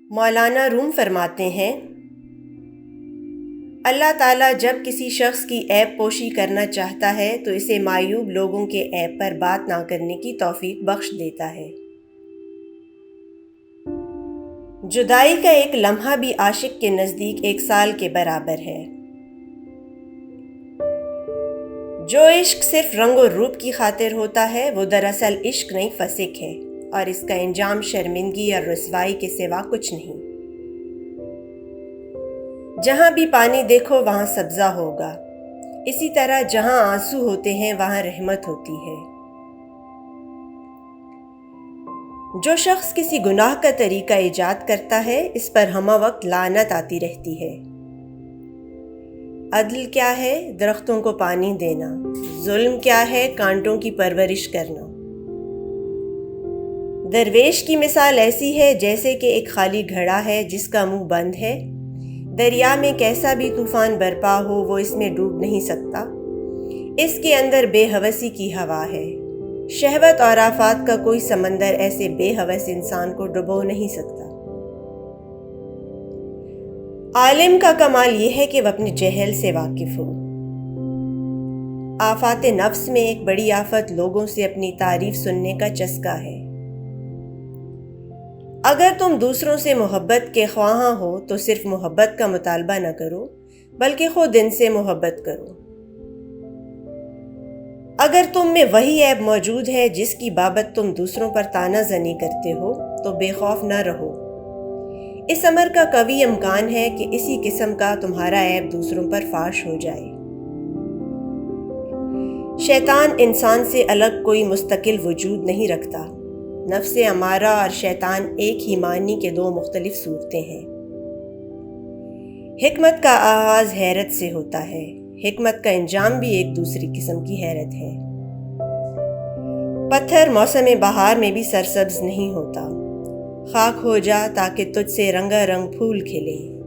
مولانا روم فرماتے ہیں، اللہ تعالیٰ جب کسی شخص کی عیب پوشی کرنا چاہتا ہے تو اسے معیوب لوگوں کے عیب پر بات نہ کرنے کی توفیق بخش دیتا ہے۔ جدائی کا ایک لمحہ بھی عاشق کے نزدیک 1 سال کے برابر ہے۔ جو عشق صرف رنگ و روپ کی خاطر ہوتا ہے وہ دراصل عشق نہیں فسق ہے، اور اس کا انجام شرمندگی اور رسوائی کے سوا کچھ نہیں۔ جہاں بھی پانی دیکھو وہاں سبزہ ہوگا، اسی طرح جہاں آنسو ہوتے ہیں وہاں رحمت ہوتی ہے۔ جو شخص کسی گناہ کا طریقہ ایجاد کرتا ہے اس پر ہمہ وقت لعنت آتی رہتی ہے۔ عدل کیا ہے؟ درختوں کو پانی دینا۔ ظلم کیا ہے؟ کانٹوں کی پرورش کرنا۔ درویش کی مثال ایسی ہے جیسے کہ ایک خالی گھڑا ہے جس کا منہ بند ہے۔ دریا میں کیسا بھی طوفان برپا ہو وہ اس میں ڈوب نہیں سکتا، اس کے اندر بے ہوسی کی ہوا ہے۔ شہوت اور آفات کا کوئی سمندر ایسے بے ہوس انسان کو ڈبو نہیں سکتا۔ عالم کا کمال یہ ہے کہ وہ اپنے جہل سے واقف ہو۔ آفات نفس میں ایک بڑی آفت لوگوں سے اپنی تعریف سننے کا چسکا ہے۔ اگر تم دوسروں سے محبت کے خواہاں ہو تو صرف محبت کا مطالبہ نہ کرو بلکہ خود ان سے محبت کرو۔ اگر تم میں وہی عیب موجود ہے جس کی بابت تم دوسروں پر طعنہ زنی کرتے ہو تو بے خوف نہ رہو۔ اس امر کا قوی امکان ہے کہ اسی قسم کا تمہارا عیب دوسروں پر فاش ہو جائے۔ شیطان انسان سے الگ کوئی مستقل وجود نہیں رکھتا۔ نفس امارہ اور شیطان ایک ہی معنی کے 2 مختلف صورتیں ہیں۔ حکمت کا آغاز حیرت سے ہوتا ہے، حکمت کا انجام بھی ایک دوسری قسم کی حیرت ہے۔ پتھر موسم بہار میں بھی سرسبز نہیں ہوتا۔ خاک ہو جا تاکہ تجھ سے رنگا رنگ پھول کھلیں۔